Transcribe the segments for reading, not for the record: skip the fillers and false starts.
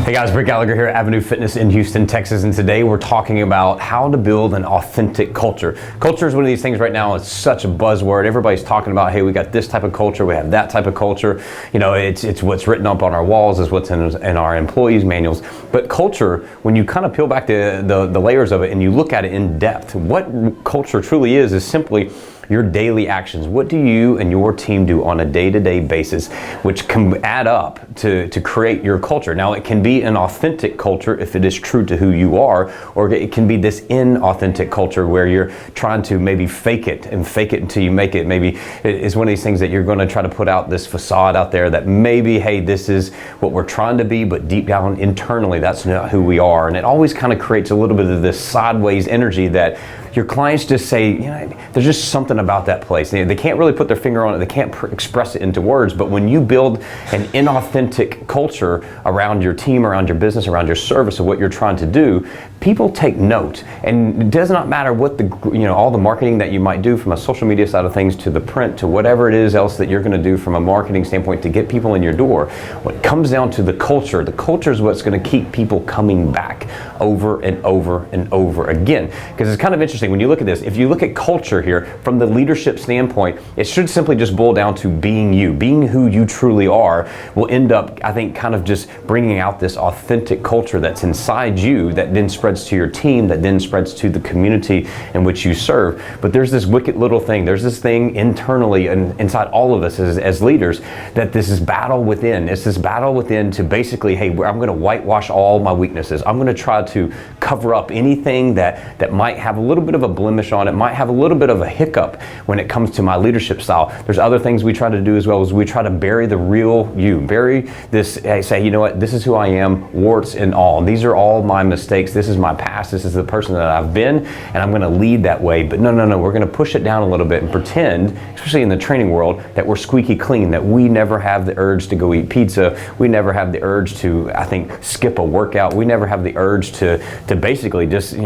Hey guys, Brent Gallagher here at Avenue Fitness in Houston, Texas, and today we're talking about how to build an authentic culture. Culture is one of these things right now, it's such a buzzword. Everybody's talking about, hey, we got this type of culture, we have that type of culture. You know, it's what's written up on our walls, is what's in our employees' manuals. But culture, when you kind of peel back the layers of it and you look at it in depth, what culture truly is simply your daily actions. What do you and your team do on a day-to-day basis, which can add up to create your culture? Now, it can be an authentic culture if it is true to who you are, or it can be this inauthentic culture where you're trying to maybe fake it until you make it. Maybe it's one of these things that you're going to try to put out this facade out there that maybe, hey, this is what we're trying to be, but deep down internally, that's not who we are. And it always kind of creates a little bit of this sideways energy that your clients just say, you know, there's just something about that place. They can't really put their finger on it. They can't express it into words. But when you build an inauthentic culture around your team, around your business, around your service, of what you're trying to do, people take note. And it does not matter what all the marketing that you might do from a social media side of things to the print to whatever it is else that you're going to do from a marketing standpoint to get people in your door. When it comes down to the culture is what's going to keep people coming back over and over and over again. Because it's kind of interesting. When you look at this, if you look at culture here from the leadership standpoint, it should simply just boil down to being you. Being who you truly are will end up, I think, kind of just bringing out this authentic culture that's inside you that then spreads to your team, that then spreads to the community in which you serve. But there's this wicked little thing. There's this thing internally and inside all of us as leaders, that this is battle within. It's this battle within to basically, hey, I'm going to whitewash all my weaknesses. I'm going to try to cover up anything that might have a little bit of a blemish on it, might have a little bit of a hiccup when it comes to my leadership style. There's other things we try to do as well, as we try to bury the real you, bury this, say, you know what, this is who I am, warts and all. These are all my mistakes. This is my past. This is the person that I've been, and I'm going to lead that way. But no, we're going to push it down a little bit and pretend, especially in the training world, that we're squeaky clean, that we never have the urge to go eat pizza. We never have the urge to, I think, skip a workout. We never have the urge to basically just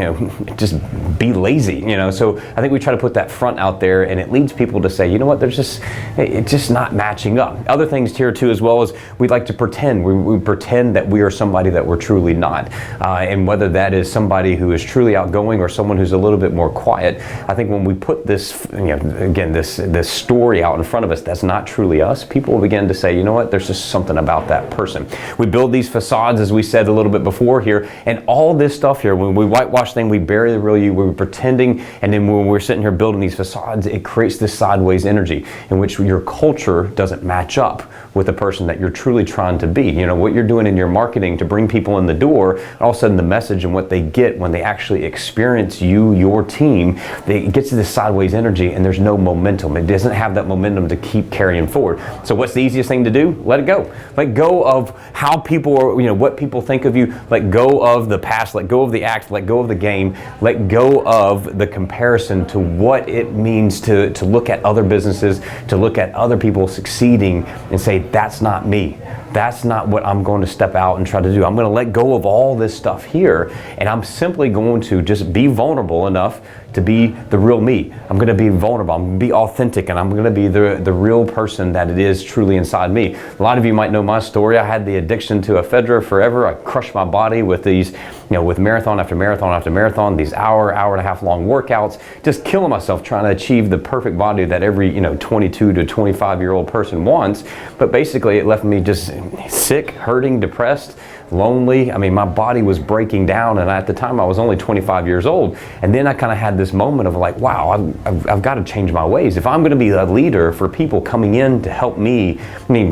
be lazy. So I think we try to put that front out there, and it leads people to say, you know what, it's just not matching up. Other things here too, as well, as we like to pretend. We pretend that we are somebody that we're truly not. And whether that is somebody who is truly outgoing or someone who's a little bit more quiet, I think when we put this, again, this story out in front of us that's not truly us, people will begin to say, you know what, there's just something about that person. We build these facades, as we said a little bit before here, and all this stuff here, when we whitewash things, we bury the real you, we're pretending, and then when we're sitting here building these facades, it creates this sideways energy in which your culture doesn't match up with the person that you're truly trying to be. What you're doing in your marketing to bring people in the door, all of a sudden the message and what they get when they actually experience you, your team, it gets to this sideways energy, and there's no momentum. It doesn't have that momentum to keep carrying forward. So what's the easiest thing to do? Let it go. Let go of how people are, what people think of you. Let go of the past. Let go of the act. Let go of the game. Let go of the comparison to what it means to look at other businesses, to look at other people succeeding and say, that's not me. That's not what I'm going to step out and try to do. I'm going to let go of all this stuff here, and I'm simply going to just be vulnerable enough to be the real me. I'm going to be vulnerable. I'm going to be authentic, and I'm going to be the real person that it is truly inside me. A lot of you might know my story. I had the addiction to ephedra forever. I crushed my body with these, with marathon after marathon after marathon, these hour and a half long workouts, just killing myself trying to achieve the perfect body that every 22 to 25-year-old person wants. But basically, it left me just sick, hurting, depressed, lonely. I mean, my body was breaking down, and at the time I was only 25 years old. And then I kind of had this moment of like, wow, I've got to change my ways. If I'm going to be a leader for people coming in to help me,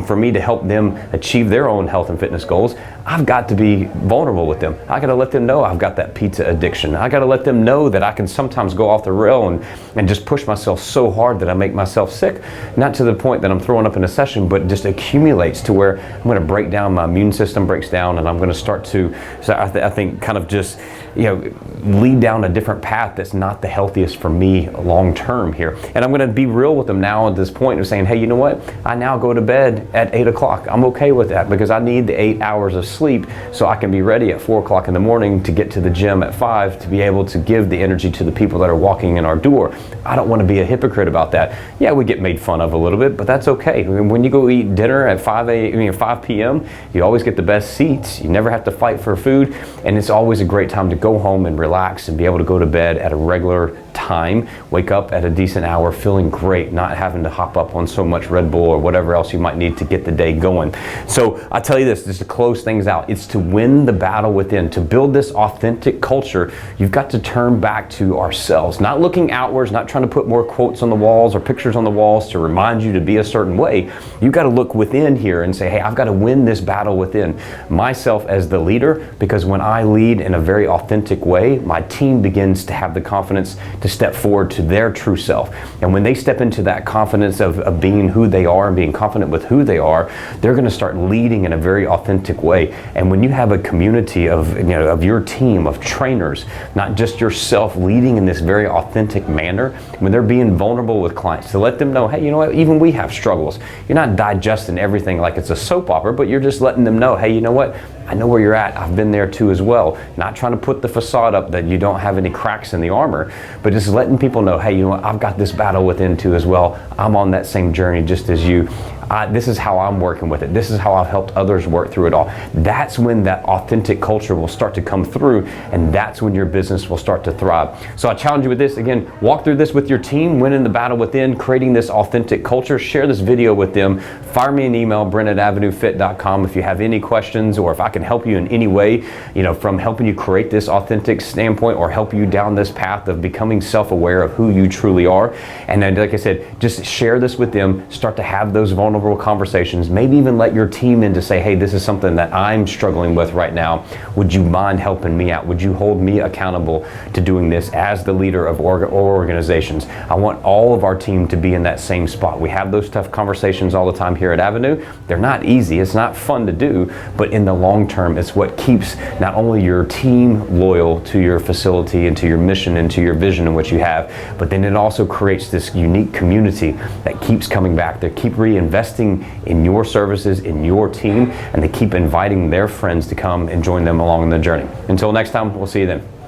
for me to help them achieve their own health and fitness goals, I've got to be vulnerable with them. I got to let them know I've got that pizza addiction. I got to let them know that I can sometimes go off the rail and just push myself so hard that I make myself sick. Not to the point that I'm throwing up in a session, but just accumulates to where I'm going to break down, my immune system breaks down, and I'm going to start to, I think, kind of just, lead down a different path that's not the healthiest for me long term here. And I'm going to be real with them now at this point of saying, hey, you know what? I now go to bed at 8 o'clock. I'm okay with that because I need the 8 hours of sleep so I can be ready at 4 o'clock in the morning to get to the gym at 5 to be able to give the energy to the people that are walking in our door. I don't want to be a hypocrite about that. Yeah, we get made fun of a little bit, but that's okay. When you go eat dinner at 5 p.m., you always get the best seats. fights. You never have to fight for food, and it's always a great time to go home and relax and be able to go to bed at a regular time, wake up at a decent hour feeling great, not having to hop up on so much Red Bull or whatever else you might need to get the day going. So I tell you this, just to close things out, it's to win the battle within. To build this authentic culture, you've got to turn back to ourselves, not looking outwards, not trying to put more quotes on the walls or pictures on the walls to remind you to be a certain way. You've got to look within here and say, hey, I've got to win this battle within myself as the leader, because when I lead in a very authentic way, my team begins to have the confidence to step forward to their true self. And when they step into that confidence of being who they are and being confident with who they are, they're going to start leading in a very authentic way. And when you have a community of, of your team of trainers, not just yourself, leading in this very authentic manner, when they're being vulnerable with clients, to let them know, hey, you know what, even we have struggles. You're not digesting everything like it's a soap opera, but you're just letting them know, hey, you know what, I know where you're at. I've been there too as well. Not trying to put the facade up that you don't have any cracks in the armor, but just letting people know, hey, you know what, I've got this battle within too as well. I'm on that same journey just as you. This is how I'm working with it. This is how I've helped others work through it all. That's when that authentic culture will start to come through, and that's when your business will start to thrive. So I challenge you with this. Again, walk through this with your team, winning the battle within, creating this authentic culture. Share this video with them. Fire me an email, brent@avenuefit.com, if you have any questions, or if I can help you in any way, from helping you create this authentic standpoint or help you down this path of becoming self-aware of who you truly are. And then, like I said, just share this with them. Start to have those vulnerable conversations. Maybe even let your team in to say, hey, this is something that I'm struggling with right now. Would you mind helping me out? Would you hold me accountable to doing this as the leader of organizations? I want all of our team to be in that same spot. We have those tough conversations all the time here at Avenue. They're not easy. It's not fun to do, but in the long term, it's what keeps not only your team loyal to your facility and to your mission and to your vision and what you have, but then it also creates this unique community that keeps coming back. They keep reinvesting in your services, in your team, and they keep inviting their friends to come and join them along the journey. Until next time, we'll see you then.